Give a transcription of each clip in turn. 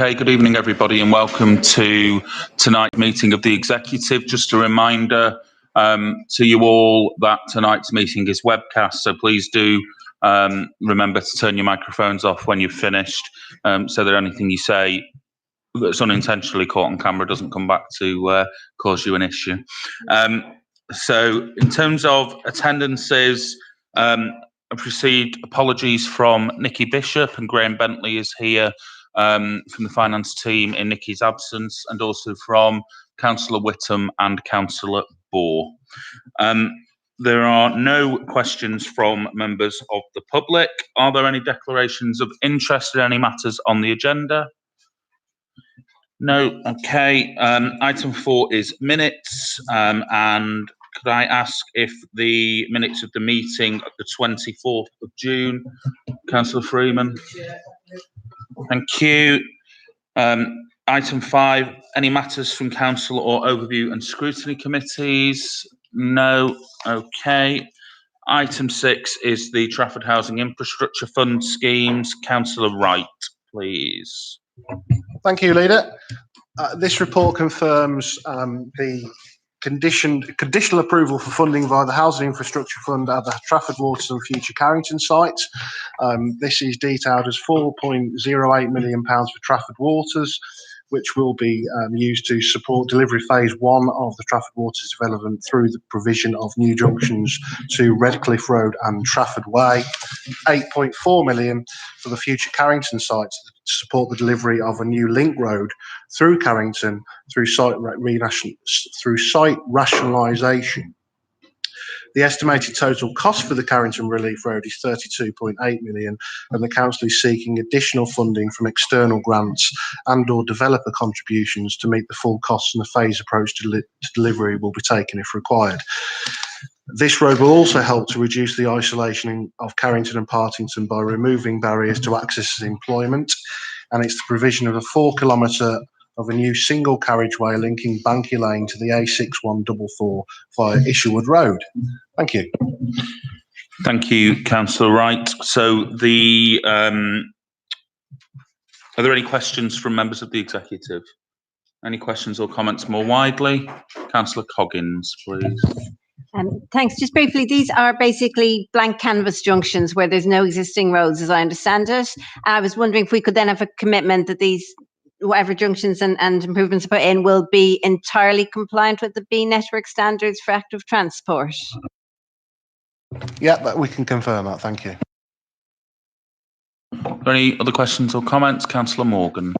Okay, good evening, everybody, and welcome to tonight's meeting of the Executive. Just a reminder to you all that tonight's meeting is webcast, so please do remember to turn your microphones off when you've finished, so that anything you say that's unintentionally caught on camera doesn't come back to cause you an issue. So in terms of attendances, I've received apologies from Nikki Bishop, and Graham Bentley is here from the finance team in Nikki's absence, and also from Councillor Whittam and Councillor Bohr. There are no questions from members of the public. Are there any declarations of interest in any matters on the agenda? No. Okay. Item 4 is minutes, and could I ask if the minutes of the meeting of the 24th of June, Councillor Freeman? Thank you. Item 5, any matters from council or overview and scrutiny committees? No. Okay. Item 6 is the Trafford Housing Infrastructure Fund schemes. Councillor Wright, please. Thank you, Leader. This report confirms the conditional approval for funding via the Housing Infrastructure Fund at the Trafford Waters and Future Carrington sites. This is detailed as £4.08 million for Trafford Waters, which will be used to support delivery phase 1 of the Trafford Waters development through the provision of new junctions to Redcliffe Road and Trafford Way. £8.4 million for the Future Carrington sites to support the delivery of a new link road through Carrington through site rationalisation. The estimated total cost for the Carrington Relief Road is £32.8 million, and the council is seeking additional funding from external grants and/or developer contributions to meet the full costs, and a phased approach to delivery will be taken if required. This road will also help to reduce the isolation of Carrington and Partington by removing barriers to access and employment, and it's the provision of a 4 kilometre of a new single carriageway linking Banky Lane to the A6144 via Isherwood Road. Thank you. Thank you, Councillor Wright. So are there any questions from members of the executive? Any questions or comments more widely? Councillor Coggins, please. Thanks. Just briefly, these are basically blank canvas junctions where there's no existing roads, as I understand it. I was wondering if we could then have a commitment that these, whatever junctions and improvements put in, will be entirely compliant with the B network standards for active transport. Yeah, we can confirm that. Thank you. Are there any other questions or comments? Councillor Morgan.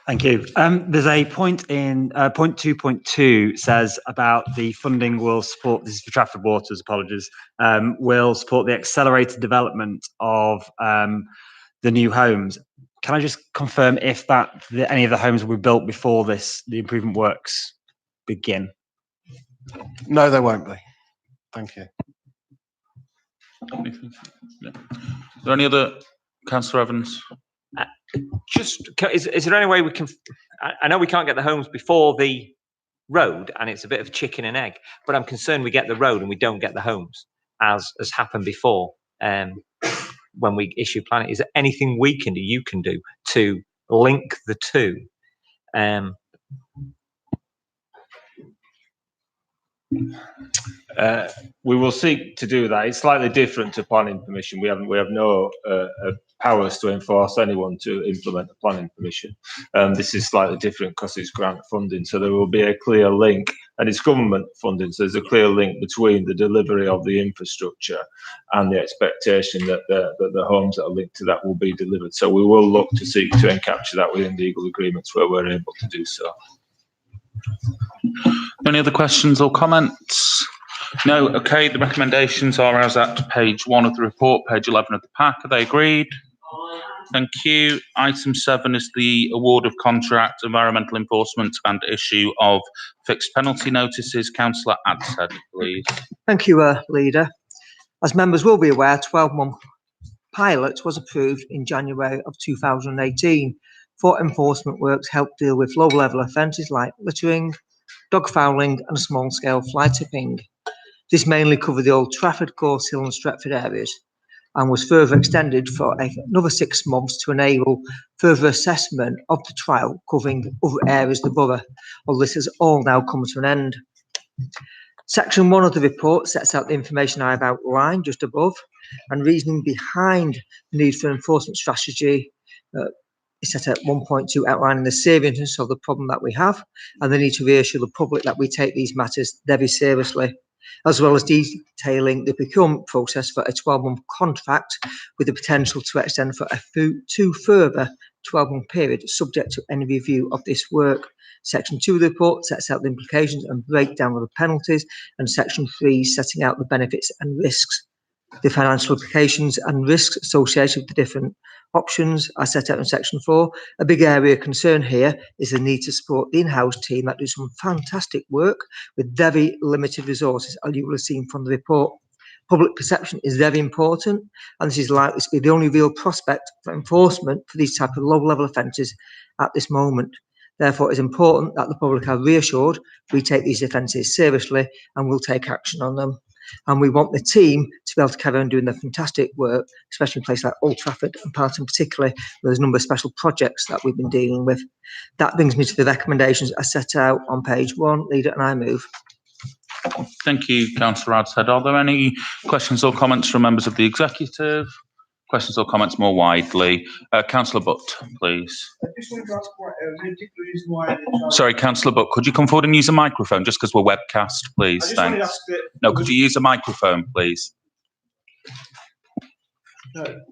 Thank you. There's a point in point 2.2 says about the funding will support, this is for Trafford Waters, apologies, will support the accelerated development of the new homes. Can I just confirm if any of the homes will be built before the improvement works begin? No, they won't be. Thank you. Yeah. Are there any other, Councillor Evans? Is there any way we can? I know we can't get the homes before the road, and it's a bit of chicken and egg. But I'm concerned we get the road and we don't get the homes, as has happened before. When we issue planning, is there anything we can do, you can do, to link the two? We will seek to do that. It's slightly different to planning permission. We have no powers to enforce anyone to implement a planning permission. This is slightly different because it's grant funding, so there will be a clear link, and it's government funding, so there's a clear link between the delivery of the infrastructure and the expectation that the homes that are linked to that will be delivered. So we will look to seek to encapture that within legal agreements where we're able to do so. Any other questions or comments? No. Okay, the recommendations are as at page 1 of the report, page 11 of the pack. Are they agreed? Thank you. Item 7 is the award of contract, environmental enforcement and issue of fixed penalty notices. Councillor Adshead, please. Thank you, Leader. As members will be aware, 12-month pilot was approved in January of 2018 for enforcement works help deal with low-level offences like littering, dog fouling and small-scale fly tipping. This mainly covered the old Trafford, Gorse Hill and Stretford areas. and was further extended for another 6 months to enable further assessment of the trial covering other areas of the borough. Well, this has all now come to an end. Section 1 of the report sets out the information I have outlined just above, and reasoning behind the need for enforcement strategy is set at 1.2, outlining the seriousness of the problem that we have and the need to reassure the public that we take these matters very seriously, as well as detailing the procurement process for a 12-month contract with the potential to extend for a 2 further 12-month period, subject to any review of this work. Section 2 of the report sets out the implications and breakdown of the penalties, and Section 3 setting out the benefits and risks. The financial implications and risks associated with the different options are set out in Section 4. A big area of concern here is the need to support the in-house team that do some fantastic work with very limited resources, as you will have seen from the report. Public perception is very important, and this is likely to be the only real prospect for enforcement for these type of low-level offences at this moment. Therefore, it is important that the public are reassured we take these offences seriously and will take action on them. And we want the team to be able to carry on doing their fantastic work, especially in places like Old Trafford and Parton particularly, where there's a number of special projects that we've been dealing with. That brings me to the recommendations as set out on page 1. Leader, and I move. Thank you, Councillor Adshead. Are there any questions or comments from members of the executive? Questions or comments more widely? Councillor Butt, please. I just wanted to ask a particular reason why. Sorry, Councillor Butt, could you come forward and use a microphone just because we're webcast, please? Thanks. No, could you use a microphone, please?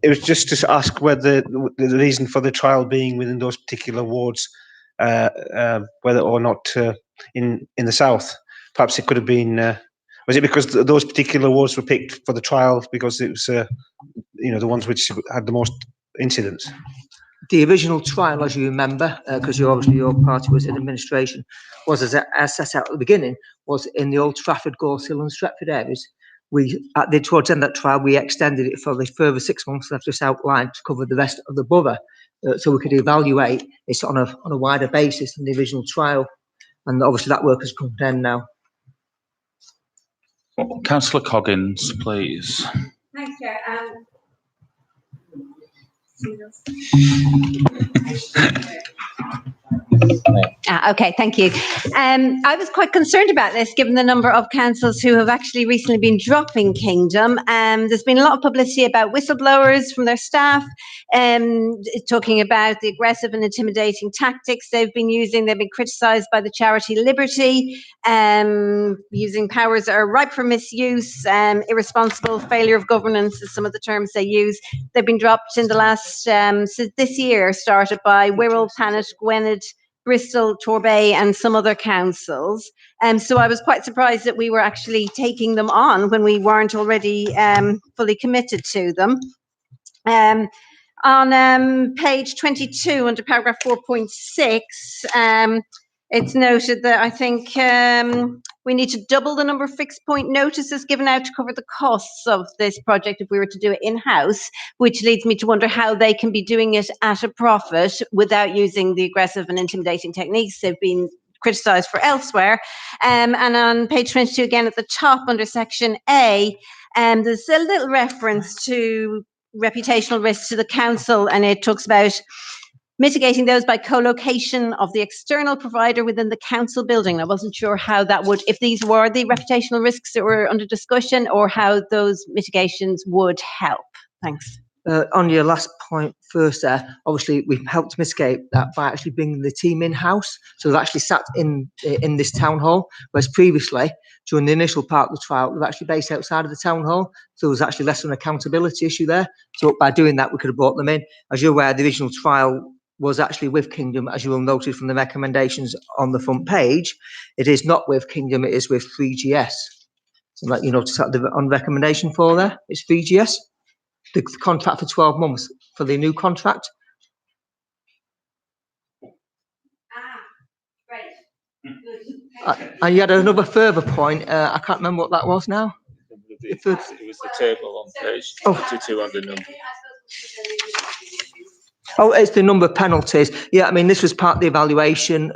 It was just to ask whether the reason for the trial being within those particular wards, whether or not in the south, perhaps it could have been. Was it because those particular wards were picked for the trial because it was, the ones which had the most incidents? The original trial, as you remember, because your party was in administration, was as set out at the beginning, was in the Old Trafford, Gorse Hill and Stretford areas. Towards the end of that trial, we extended it for the further 6 months I've just outlined to cover the rest of the borough, so we could evaluate it on a wider basis than the original trial. And obviously that work has come to an end now. Councillor Coggins, please. Thanks, Chair. Okay, thank you. I was quite concerned about this, given the number of councils who have actually recently been dropping Kingdom. There's been a lot of publicity about whistleblowers from their staff, talking about the aggressive and intimidating tactics they've been using. They've been criticised by the charity Liberty, using powers that are ripe for misuse, irresponsible, failure of governance is some of the terms they use. They've been dropped in the last, since this year, started by Wirral, Thanet, Gwynedd, Bristol, Torbay and some other councils. So I was quite surprised that we were actually taking them on when we weren't already fully committed to them. On page 22 under paragraph 4.6, it's noted that I think we need to double the number of fixed point notices given out to cover the costs of this project if we were to do it in-house, which leads me to wonder how they can be doing it at a profit without using the aggressive and intimidating techniques they've been criticised for elsewhere. And on page 22 again at the top under section A, there's a little reference to reputational risks to the council, and it talks about mitigating those by co-location of the external provider within the council building. I wasn't sure how that would, if these were the reputational risks that were under discussion, or how those mitigations would help. Thanks. On your last point first there, obviously we've helped mitigate that by actually bringing the team in-house. So they've actually sat in this town hall, whereas previously, during the initial part of the trial, they've actually based outside of the town hall. So there was actually less of an accountability issue there. So by doing that, we could have brought them in. As you're aware, the original trial was actually with Kingdom, as you will notice from the recommendations on the front page. It is not with Kingdom, it is with 3GS. So like you notice that on recommendation 4 there, it's 3GS. The contract for 12 months for the new contract. Great. And you had another further point. I can't remember what that was now. It was the table on page 22 under number. Oh, it's the number of penalties. Yeah, I mean, this was part of the evaluation.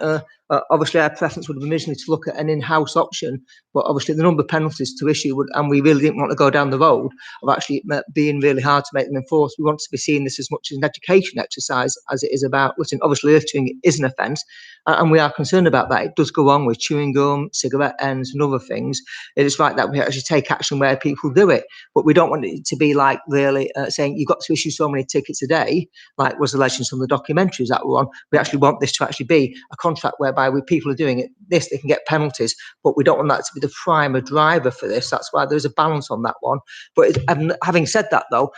Obviously, our preference would have been originally to look at an in-house option, but obviously the number of penalties to issue and we really didn't want to go down the road of actually being really hard to make them enforced. We want to be seeing this as much as an education exercise as it is about littering. Obviously, littering is an offence, and we are concerned about that. It does go on with chewing gum, cigarette ends, and other things. It is right that we actually take action where people do it, but we don't want it to be like really saying you've got to issue so many tickets a day, like was alleged in some of the documentaries that were on. We actually want this to actually be a contract whereby people are doing it, they can get penalties, but we don't want that to be the primer driver for this. That's why there's a balance on that one. But having said that, though,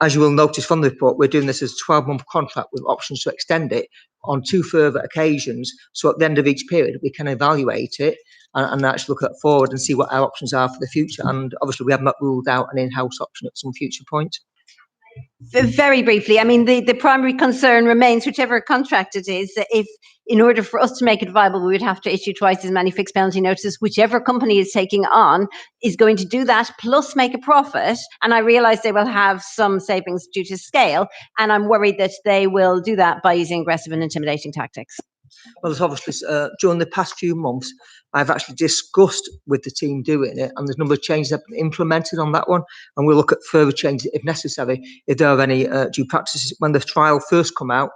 as you will notice from the report, we're doing this as a 12-month contract with options to extend it on 2 further occasions. So at the end of each period, we can evaluate it and actually look at forward and see what our options are for the future. And obviously, we have not ruled out an in-house option at some future point. Very briefly, I mean, the primary concern remains, whichever contract it is, that if, in order for us to make it viable, we would have to issue twice as many fixed penalty notices. Whichever company is taking on is going to do that, plus make a profit. And I realise they will have some savings due to scale. And I'm worried that they will do that by using aggressive and intimidating tactics. Well, there's obviously, during the past few months, I've actually discussed with the team doing it, and there's a number of changes that have been implemented on that one, and we'll look at further changes if necessary, if there are any due practices. When the trial first come out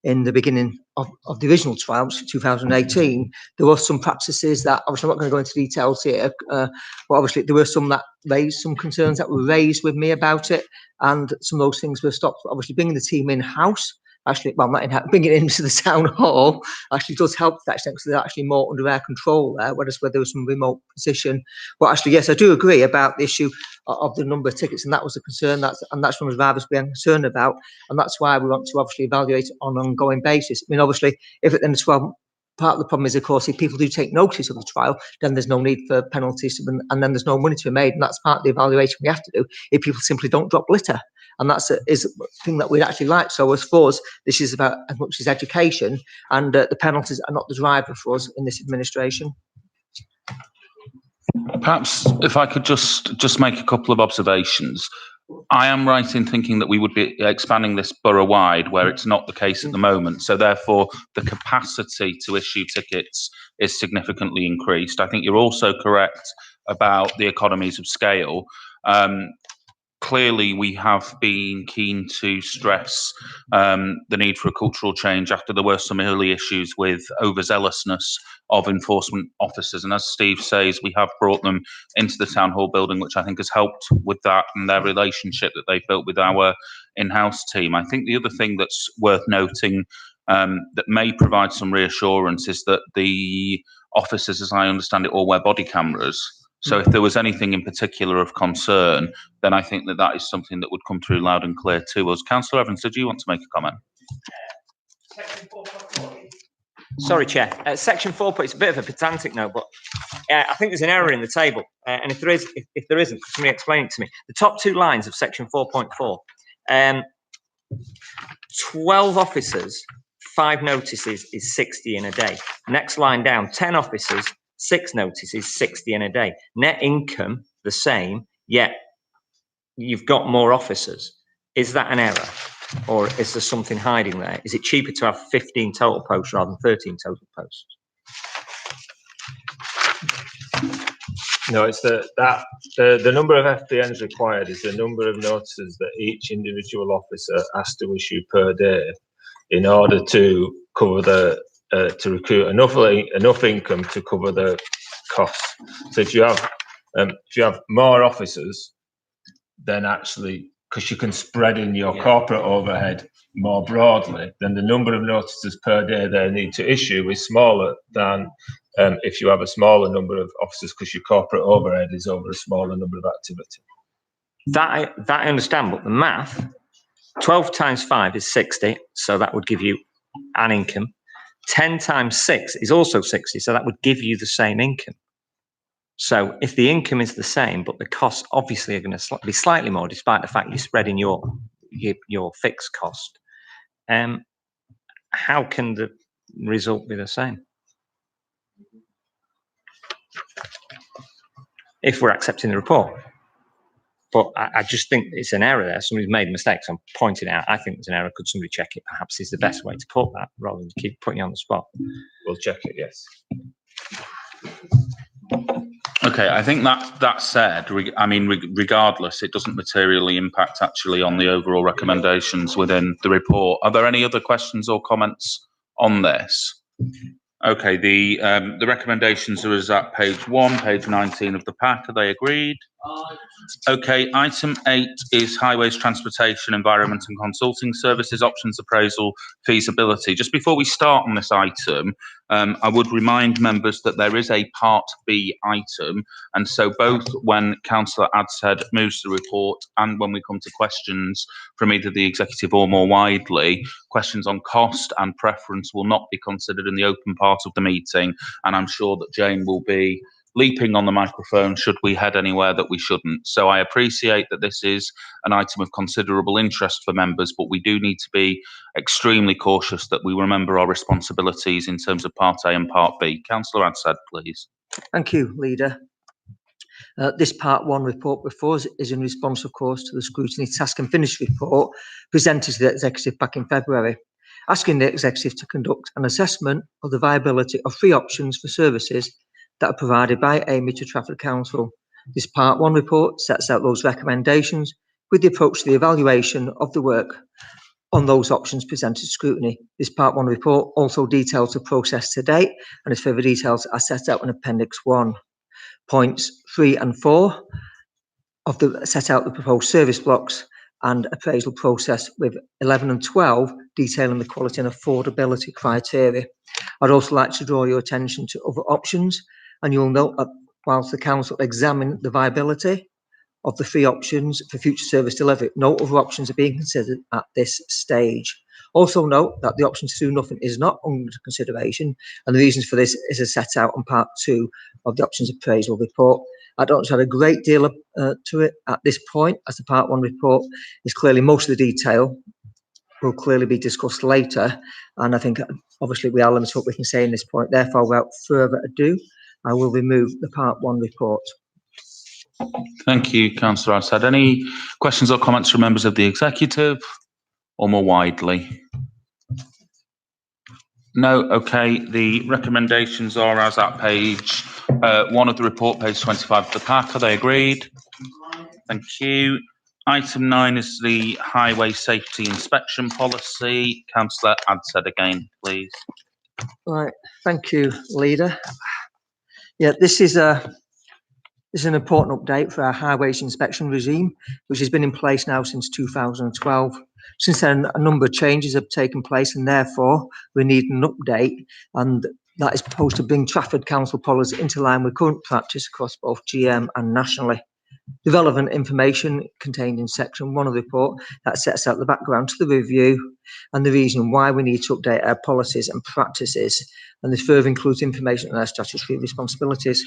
in the beginning of the original trial, which was 2018, there were some practices that, obviously I'm not going to go into details here, but obviously there were some that raised some concerns that were raised with me about it, and some of those things were stopped. Obviously bringing the team in-house, actually, well, not in, bringing it into the town hall actually does help to that extent because they're actually more under our control there, whereas where there was some remote position. But actually, yes, I do agree about the issue of the number of tickets, and that was a concern, and that's one of the drivers we're concerned about, and that's why we want to obviously evaluate it on an ongoing basis. I mean, obviously, if at the end of 12 part of the problem is, of course, if people do take notice of the trial, then there's no need for penalties, and then there's no money to be made, and that's part of the evaluation we have to do if people simply don't drop litter. And that's is a thing that we'd actually like. So as for us, this is about as much as education, and the penalties are not the driver for us in this administration. Perhaps if I could just make a couple of observations. I am right in thinking that we would be expanding this borough-wide, where it's not the case at the moment. So therefore, the capacity to issue tickets is significantly increased. I think you're also correct about the economies of scale. Clearly, we have been keen to stress the need for a cultural change after there were some early issues with overzealousness of enforcement officers. And as Steve says, we have brought them into the town hall building, which I think has helped with that and their relationship that they've built with our in-house team. I think the other thing that's worth noting that may provide some reassurance is that the officers, as I understand it, all wear body cameras. So if there was anything in particular of concern, then I think that is something that would come through loud and clear to us. Councillor Evans, did you want to make a comment? Sorry, Chair. Section 4, it's a bit of a pedantic note, but I think there's an error in the table. And if there isn't, somebody explain it to me. The top 2 lines of section 4.4, 12 officers, 5 notices is 60 in a day. Next line down, 10 officers, 6 notices, 60 in a day. Net income, the same, yet you've got more officers. Is that an error? Or is there something hiding there? Is it cheaper to have 15 total posts rather than 13 total posts? No, it's the number of FPNs required is the number of notices that each individual officer has to issue per day in order to cover the to recruit enough income to cover the costs. So if you have more officers, then actually, because you can spread in your corporate overhead more broadly, then the number of notices per day they need to issue is smaller than if you have a smaller number of officers, because your corporate overhead is over a smaller number of activity. That I understand, but the math, 12 times 5 is 60, so that would give you an income. 10 times 6 is also 60, so that would give you the same income. So if the income is the same, but the costs obviously are going to be slightly more, despite the fact you're spreading your fixed cost, how can the result be the same? If we're accepting the report. But I just think it's an error there. Somebody's made a mistake, so I'm pointing it out. I think there's an error. Could somebody check it? Perhaps is the best way to put that, rather than keep putting you on the spot. We'll check it, yes. Okay, I think that said, regardless, it doesn't materially impact actually on the overall recommendations within the report. Are there any other questions or comments on this? Okay, the recommendations are as at page 1, page 19 of the pack. Are they agreed? Okay, item 8 is highways, transportation, environment and consulting services, options appraisal, feasibility. Just before we start on this item, I would remind members that there is a part B item, and so both when Councillor Adshead moves the report and when we come to questions from either the executive or more widely, questions on cost and preference will not be considered in the open part of the meeting, and I'm sure that Jane will be leaping on the microphone should we head anywhere that we shouldn't. So I appreciate that this is an item of considerable interest for members, but we do need to be extremely cautious that we remember our responsibilities in terms of Part A and Part B. Councillor Adshead, please. Thank you, Leader. This Part 1 report before us is in response, of course, to the scrutiny task and finish report presented to the Executive back in February, asking the Executive to conduct an assessment of the viability of free options for services that are provided by AMI to Trafford Council. This Part 1 report sets out those recommendations with the approach to the evaluation of the work on those options presented to scrutiny. This Part 1 report also details the process to date, and its further details are set out in Appendix 1. Points 3 and 4 of the set out the proposed service blocks and appraisal process, with 11 and 12 detailing the quality and affordability criteria. I'd also like to draw your attention to other options, and you'll note that whilst the council examine the viability of the free options for future service delivery, no other options are being considered at this stage. Also note that the option to do nothing is not under consideration, and the reasons for this is set out on Part 2 of the options appraisal report. I don't add a great deal to it at this point, as the Part 1 report is clearly most of the detail will clearly be discussed later, and I think obviously we are limited to what we can say in this point. Therefore, without further ado, I will remove the Part 1 report. Thank you, Councillor Adshead. Any questions or comments from members of the executive or more widely? No. Okay. The recommendations are as at page 1 of the report, page 25 of the pack. Are they agreed? Thank you. Item 9 is the highway safety inspection policy. Councillor Adshead again, please. Right. Thank you, Leader. Yeah, this is an important update for our highways inspection regime, which has been in place now since 2012. Since then, a number of changes have taken place, and therefore we need an update, and that is proposed to bring Trafford Council policy into line with current practice across both GM and nationally. The relevant information contained in section 1 of the report that sets out the background to the review and the reason why we need to update our policies and practices, and this further includes information on our statutory responsibilities.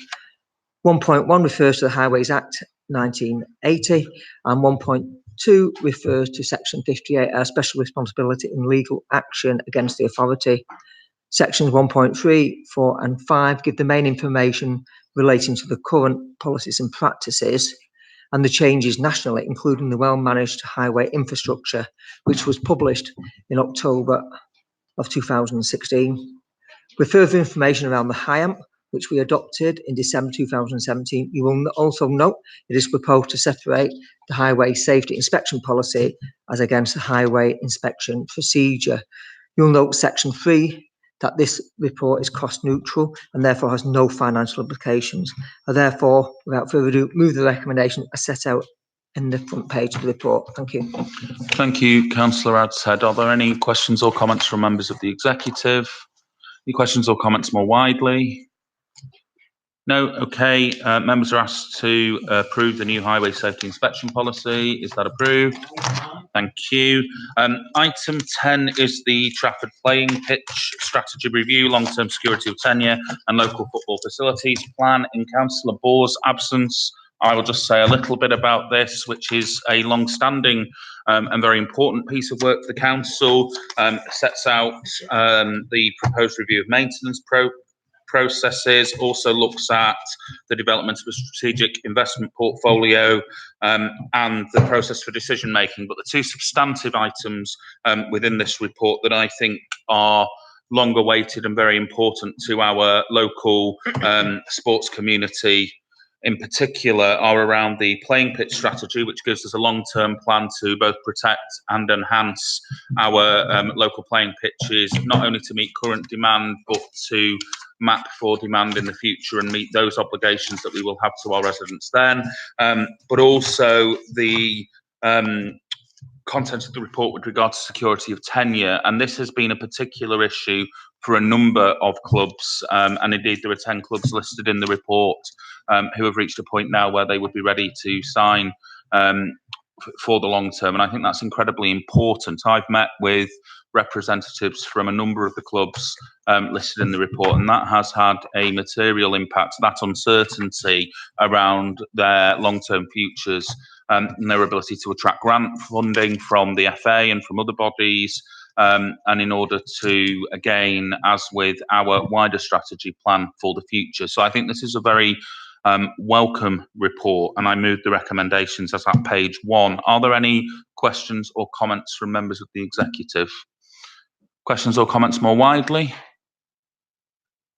1.1 refers to the Highways Act 1980, and 1.2 refers to section 58, our special responsibility in legal action against the authority. Sections 1.3, 4 and 5 give the main information relating to the current policies and practices and the changes nationally, including the well-managed highway infrastructure, which was published in October of 2016. With further information around the HIAMP, which we adopted in December 2017, you will also note it is proposed to separate the highway safety inspection policy as against the highway inspection procedure. You'll note section 3 that this report is cost neutral and therefore has no financial implications. I therefore, without further ado, move the recommendation as set out in the front page of the report. Thank you. Thank you, Councillor Adshead. Are there any questions or comments from members of the executive? Any questions or comments more widely? No. Okay. Members are asked to approve the new highway safety inspection policy. Is that approved? Thank you. Item 10 is the Trafford playing pitch strategy review, long-term security of tenure and local football facilities plan. In Councillor Bohr's absence, I will just say a little bit about this, which is a long-standing and very important piece of work for the council. Sets out the proposed review of maintenance processes, also looks at the development of a strategic investment portfolio and the process for decision making. But the two substantive items within this report that I think are long awaited and very important to our local sports community in particular are around the playing pitch strategy, which gives us a long-term plan to both protect and enhance our local playing pitches, not only to meet current demand, but to map for demand in the future and meet those obligations that we will have to our residents then. But also the content of the report with regard to security of tenure, and this has been a particular issue for a number of clubs, and indeed there are 10 clubs listed in the report who have reached a point now where they would be ready to sign for the long term, and I think that's incredibly important. I've met with representatives from a number of the clubs listed in the report, and that has had a material impact, that uncertainty around their long-term futures and their ability to attract grant funding from the FA and from other bodies, and in order to, again, as with our wider strategy, plan for the future. So I think this is a very welcome report, and I move the recommendations as at page 1. Are there any questions or comments from members of the executive? Questions or comments more widely?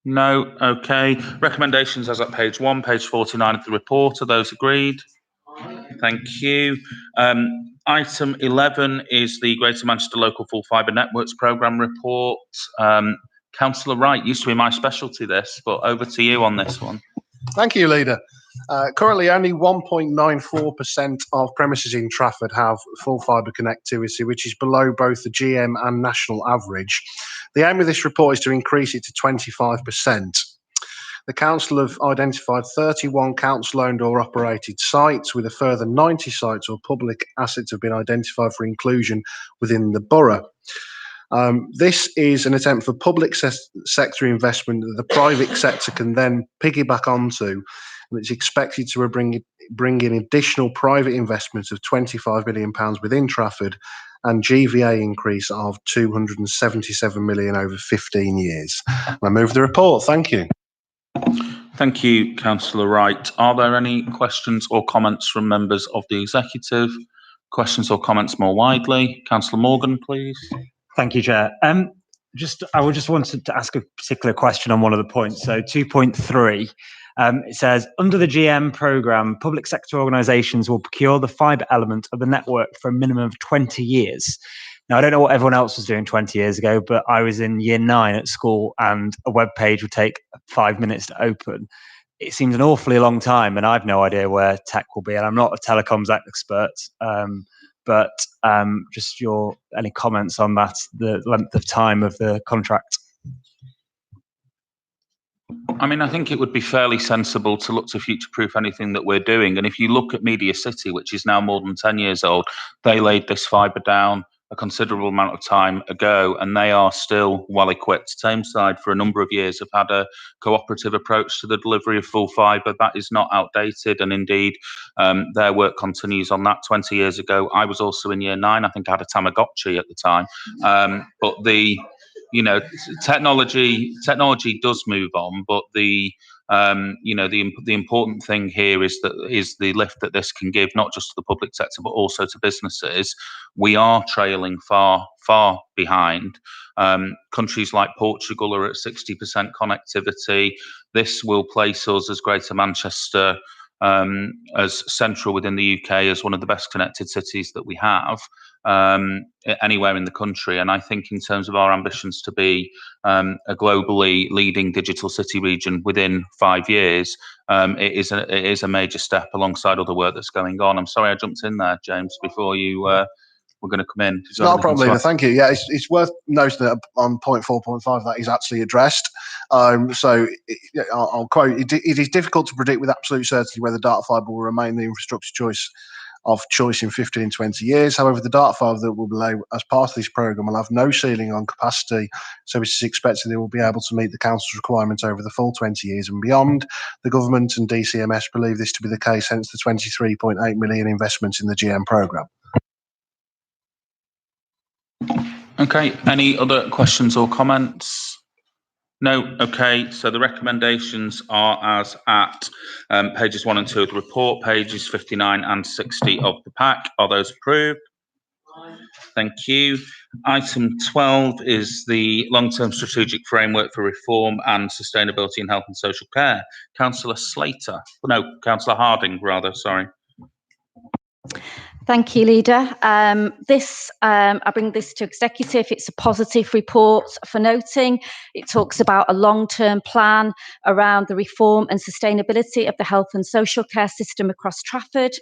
No? Okay. Recommendations as at page 1, page 49 of the report. Are those agreed? Thank you. Item 11 is the Greater Manchester Local Full Fibre Networks Programme report. Councillor Wright, used to be my specialty this, but over to you on this one. Thank you, Leader. Currently, only 1.94% of premises in Trafford have full fibre connectivity, which is below both the GM and national average. The aim of this report is to increase it to 25%. The council have identified 31 council-owned or operated sites, with a further 90 sites or public assets have been identified for inclusion within the borough. This is an attempt for public sector investment that the private sector can then piggyback onto, and it's expected to bring in additional private investment of £25 million within Trafford and GVA increase of 277 million over 15 years. I move the report. Thank you. Thank you, Councillor Wright. Are there any questions or comments from members of the executive? Questions or comments more widely? Councillor Morgan, please. Thank you, Chair. I would just wanted to ask a particular question on one of the points. So 2.3, it says, under the GM programme, public sector organisations will procure the fibre element of the network for a minimum of 20 years. Now, I don't know what everyone else was doing 20 years ago, but I was in year 9 at school and a web page would take 5 minutes to open. It seems an awfully long time, and I've no idea where tech will be, and I'm not a telecoms expert. But just any comments on that, the length of time of the contract? I mean, I think it would be fairly sensible to look to future-proof anything that we're doing. And if you look at Media City, which is now more than 10 years old, they laid this fibre down a considerable amount of time ago, and they are still well equipped. Tameside, for a number of years, have had a cooperative approach to the delivery of full fibre. That is not outdated, and indeed, their work continues on that. 20 years ago, I was also in year 9. I think I had a Tamagotchi at the time. But the technology does move on, but the important thing here is the lift that this can give, not just to the public sector, but also to businesses. We are trailing far behind. Countries like Portugal are at 60% connectivity. This will place us as Greater Manchester as central within the UK as one of the best connected cities that we have anywhere in the country. And I think in terms of our ambitions to be a globally leading digital city region within 5 years, it is a major step alongside other work that's going on. I'm sorry I jumped in there, James, before you were going to come in. It's not a problem, Leader. Thank you. Yeah, it's worth noting that on point 4.5 that is actually addressed. I'll quote, it is difficult to predict with absolute certainty whether dark fibre will remain the infrastructure of choice in 15, 20 years. However, the dark fibre that will be laid as part of this programme will have no ceiling on capacity, so it is expected they will be able to meet the council's requirements over the full 20 years and beyond. The government and DCMS believe this to be the case, hence the 23.8 million investment in the GM programme. Okay, any other questions or comments? No. Okay. So the recommendations are as at pages 1 and 2 of the report, pages 59 and 60 of the pack. Are those approved? Thank you. Item 12 is the long-term strategic framework for reform and sustainability in health and social care. Councillor Councillor Harding, rather. Sorry. Thank you, Leader. I bring this to Executive. It's a positive report for noting. It talks about a long-term plan around the reform and sustainability of the health and social care system across Trafford.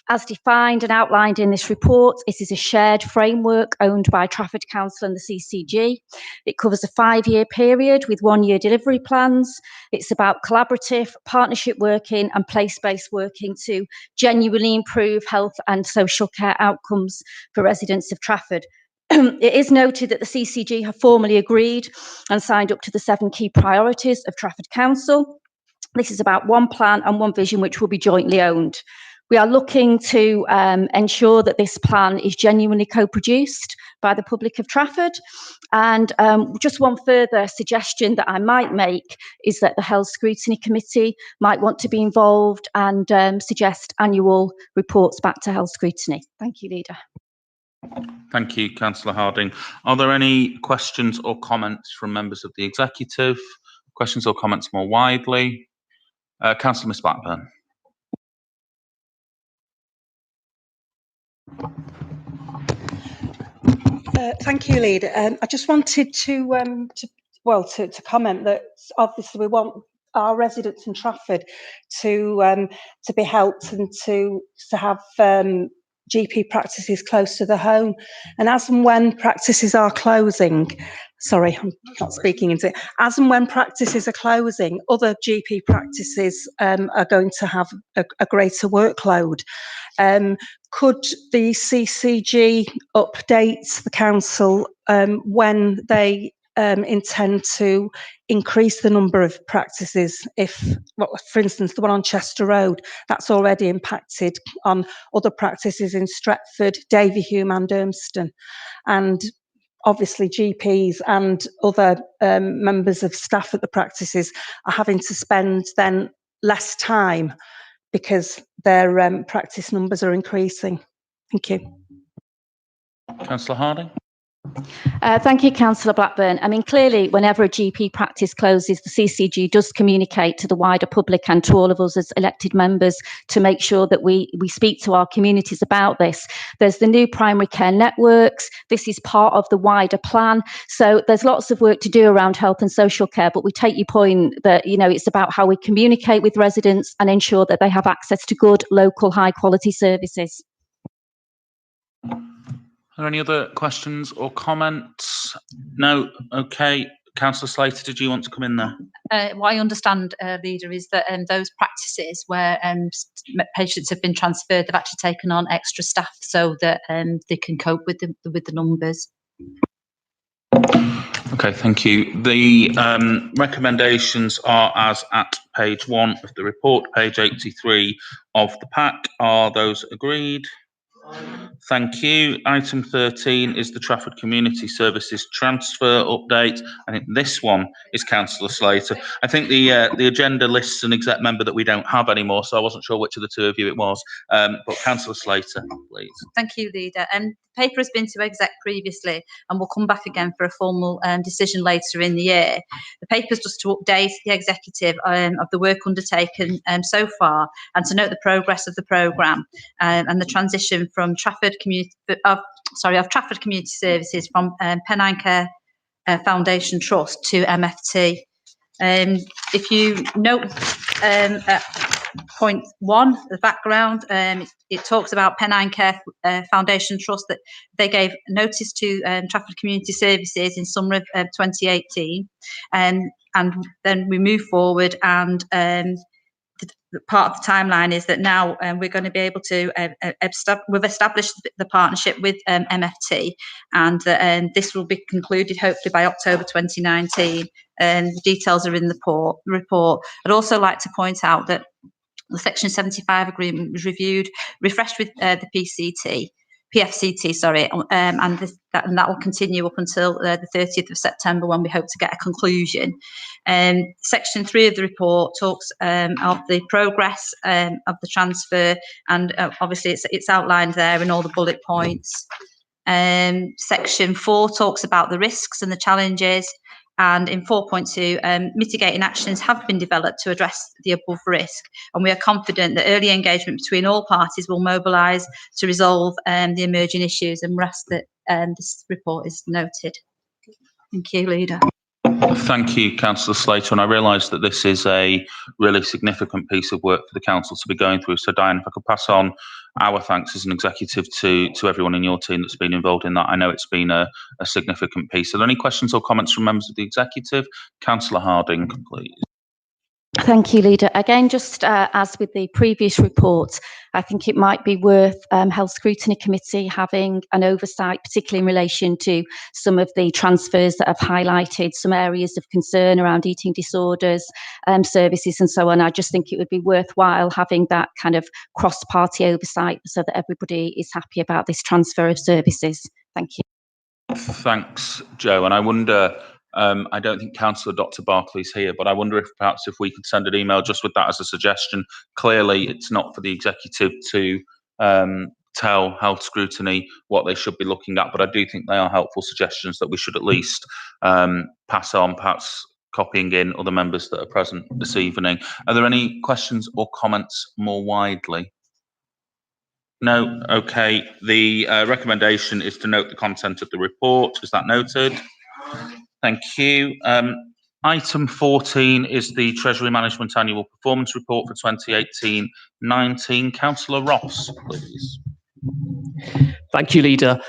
As defined and outlined in this report, it is a shared framework owned by Trafford Council and the CCG. It covers a 5-year period with 1-year delivery plans. It's about collaborative partnership working and place-based working to genuinely improve health and social care outcomes for residents of Trafford. It is noted that the CCG have formally agreed and signed up to the 7 key priorities of Trafford Council. This is about one plan and one vision which will be jointly owned. We are looking to ensure that this plan is genuinely co-produced by the public of Trafford. And just one further suggestion that I might make is that the Health Scrutiny Committee might want to be involved and suggest annual reports back to Health Scrutiny. Thank you, Leader. Thank you, Councillor Harding. Are there any questions or comments from members of the Executive? Questions or comments more widely? Councillor Miss Blackburn. Thank you, Leader. I just wanted to comment that obviously we want our residents in Trafford to be helped and to have GP practices close to the home. And as and when practices are closing, sorry, I'm not speaking into it. As and when practices are closing, other GP practices are going to have a greater workload. Could the CCG update the council when they intend to increase the number of practices? For instance, the one on Chester Road, that's already impacted on other practices in Stretford, Davyhulme and Urmston. And obviously GPs and other members of staff at the practices are having to spend then less time because their practice numbers are increasing. Thank you. Councillor Harding. Thank you, Councillor Blackburn. I mean, clearly, whenever a GP practice closes, the CCG does communicate to the wider public and to all of us as elected members to make sure that we speak to our communities about this. There's the new primary care networks. This is part of the wider plan. So there's lots of work to do around health and social care, but we take your point that, you know, it's about how we communicate with residents and ensure that they have access to good, local, high-quality services. Are there any other questions or comments? No. Okay. Councillor Slater, did you want to come in there? What I understand, Leader, is that those practices where patients have been transferred, they've actually taken on extra staff so that they can cope with the numbers. Okay, thank you. The recommendations are as at page 1 of the report, page 83 of the pack. Are those agreed? Thank you. Item 13 is the Trafford Community Services transfer update. I think this one is Councillor Slater. I think the agenda lists an exec member that we don't have anymore, so I wasn't sure which of the two of you it was. But Councillor Slater, please. Thank you, Leader. The paper has been to exec previously and will come back again for a formal decision later in the year. The paper is just to update the executive of the work undertaken so far and to note the progress of the programme and the transition from Trafford Community Services from Pennine Care Foundation Trust to MFT. If you note at point 1, the background, it talks about Pennine Care Foundation Trust that they gave notice to Trafford Community Services in summer of 2018, and then we move forward and part of the timeline is that now we're going to be able to we've established the partnership with MFT, and this will be concluded hopefully by October 2019, and the details are in the report. I'd also like to point out that the Section 75 agreement was refreshed with the PCT PFCT, sorry, and that will continue up until the 30th of September, when we hope to get a conclusion. Section 3 of the report talks of the progress of the transfer, and obviously it's outlined there in all the bullet points. Section 4 talks about the risks and the challenges, and in 4.2, mitigating actions have been developed to address the above risk, and we are confident that early engagement between all parties will mobilise to resolve the emerging issues, and rest that this report is noted. Thank you, Leader. Thank you, Councillor Slater. And I realise that this is a really significant piece of work for the council to be going through. So, Diane, if I could pass on our thanks as an executive to everyone in your team that's been involved in that. I know it's been a significant piece. Are there any questions or comments from members of the executive? Councillor Harding, please. Thank you, Leader. Again, just as with the previous report, I think it might be worth Health Scrutiny Committee having an oversight, particularly in relation to some of the transfers that have highlighted some areas of concern around eating disorders, services and so on. I just think it would be worthwhile having that kind of cross-party oversight so that everybody is happy about this transfer of services. Thank you. Thanks, Jo. And I wonder, I don't think Councillor Dr. Barclay's here, but I wonder if perhaps if we could send an email just with that as a suggestion. Clearly, it's not for the executive to tell Health Scrutiny what they should be looking at, but I do think they are helpful suggestions that we should at least pass on, perhaps copying in other members that are present this evening. Are there any questions or comments more widely? No? Okay. The recommendation is to note the content of the report. Is that noted? Thank you. Item 14 is the Treasury Management Annual Performance Report for 2018-19. Councillor Ross, please. Thank you, Leader.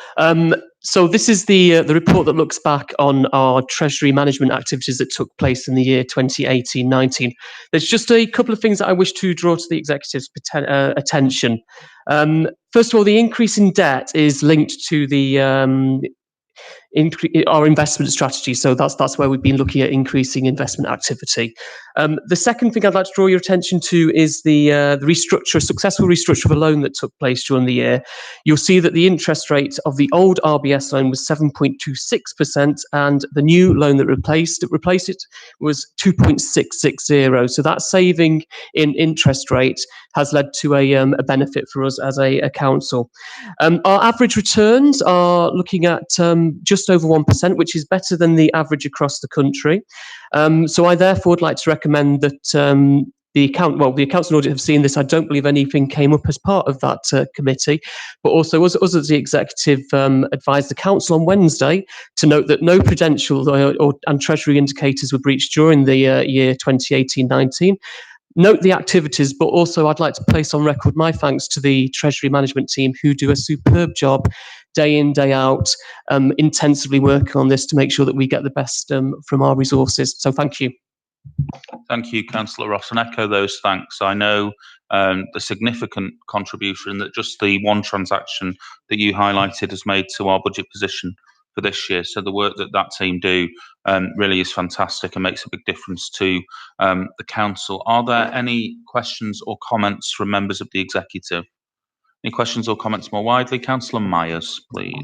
So this is the report that looks back on our Treasury management activities that took place in the year 2018-19. There's just a couple of things that I wish to draw to the executive's attention. First of all, the increase in debt is linked to the our investment strategy. So that's where we've been looking at increasing investment activity. The second thing I'd like to draw your attention to is the successful restructure of a loan that took place during the year. You'll see that the interest rate of the old RBS loan was 7.26%, and the new loan that replaced it was 2.660. So that saving in interest rate has led to a benefit for us as a council. Our average returns are looking at just over 1%, which is better than the average across the country. So I therefore would like to recommend that the accounts and audit have seen this. I don't believe anything came up as part of that committee, but also us as the executive advised the council on Wednesday to note that no prudential and treasury indicators were breached during the year 2018-19. Note the activities, but also I'd like to place on record my thanks to the Treasury management team, who do a superb job day in, day out, intensively working on this to make sure that we get the best from our resources. So thank you. Thank you, Councillor Ross, and echo those thanks. I know the significant contribution that just the one transaction that you highlighted has made to our budget position for this year. So the work that team do really is fantastic and makes a big difference to the council. Are there any questions or comments from members of the executive? Any questions or comments more widely? Councillor Myers, please.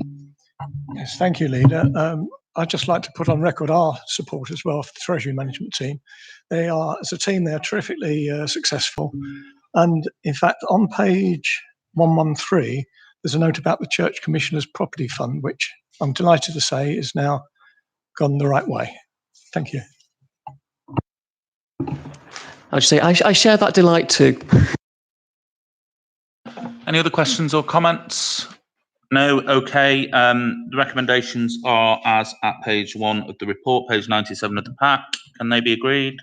Yes, thank you, Leader. I'd just like to put on record our support as well for the Treasury management team. They are, as a team, they are terrifically successful. And in fact, on page 113, there's a note about the Church Commissioners Property Fund, which I'm delighted to say is now gone the right way. Thank you. I'll just say I share that delight too. Any other questions or comments? No? Okay. The recommendations are as at page 1 of the report, page 97 of the pack. Can they be agreed?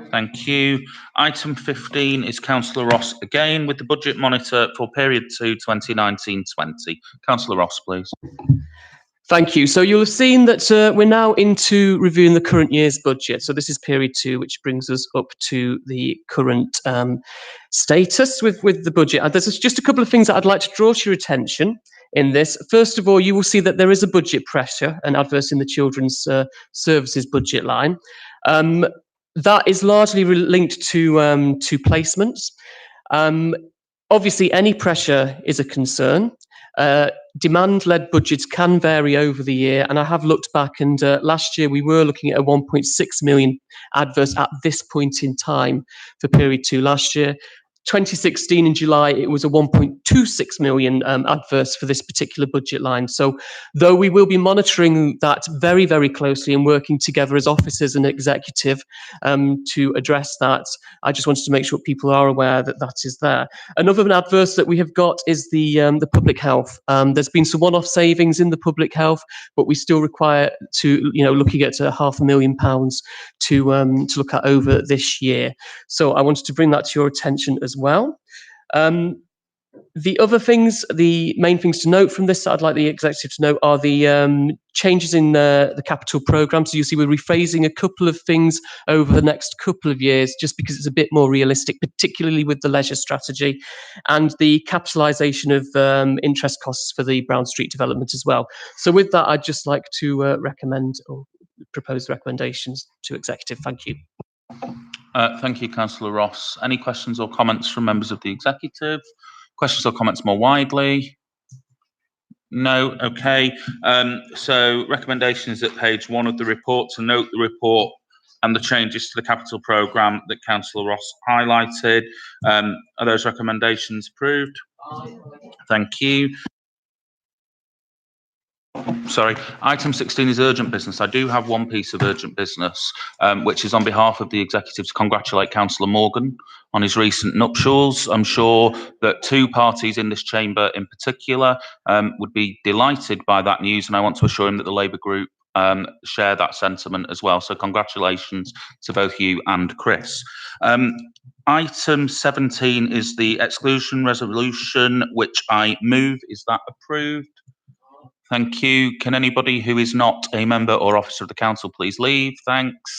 Thank you. Item 15 is Councillor Ross again with the budget monitor for period 2 2019-20. Councillor Ross, please. Thank you. So you'll have seen that we're now into reviewing the current year's budget. So this is period 2, which brings us up to the current status with the budget. There's just a couple of things that I'd like to draw to your attention in this. First of all, you will see that there is a budget pressure and adverse in the children's services budget line. That is largely linked to placements. Obviously, any pressure is a concern. Demand-led budgets can vary over the year, and I have looked back, and last year we were looking at a 1.6 million adverse at this point in time for period 2 last year. 2016 in July, it was a 1.26 million adverse for this particular budget line. So though we will be monitoring that very, very closely and working together as officers and executive to address that, I just wanted to make sure people are aware that that is there. Another adverse that we have got is the public health. There's been some one-off savings in the public health, but we still require to, looking at £500,000 to look at over this year. So I wanted to bring that to your attention as well. The other things, the main things to note from this that I'd like the executive to note are the changes in the capital programme. So you see we're rephrasing a couple of things over the next couple of years just because it's a bit more realistic, particularly with the leisure strategy and the capitalisation of interest costs for the Brown Street development as well. So with that, I'd just like to recommend or propose recommendations to executive. Thank you. Thank you, Councillor Ross. Any questions or comments from members of the executive? Questions or comments more widely? No? Okay. So recommendations at page 1 of the report to note the report and the changes to the capital programme that Councillor Ross highlighted. Are those recommendations approved? Thank you. Sorry, item 16 is urgent business. I do have one piece of urgent business, which is on behalf of the executive to congratulate Councillor Morgan on his recent nuptials. I'm sure that 2 parties in this chamber in particular would be delighted by that news, and I want to assure him that the Labour group share that sentiment as well. So congratulations to both you and Chris. Item 17 is the exclusion resolution, which I move. Is that approved? Thank you. Can anybody who is not a member or officer of the council please leave? Thanks.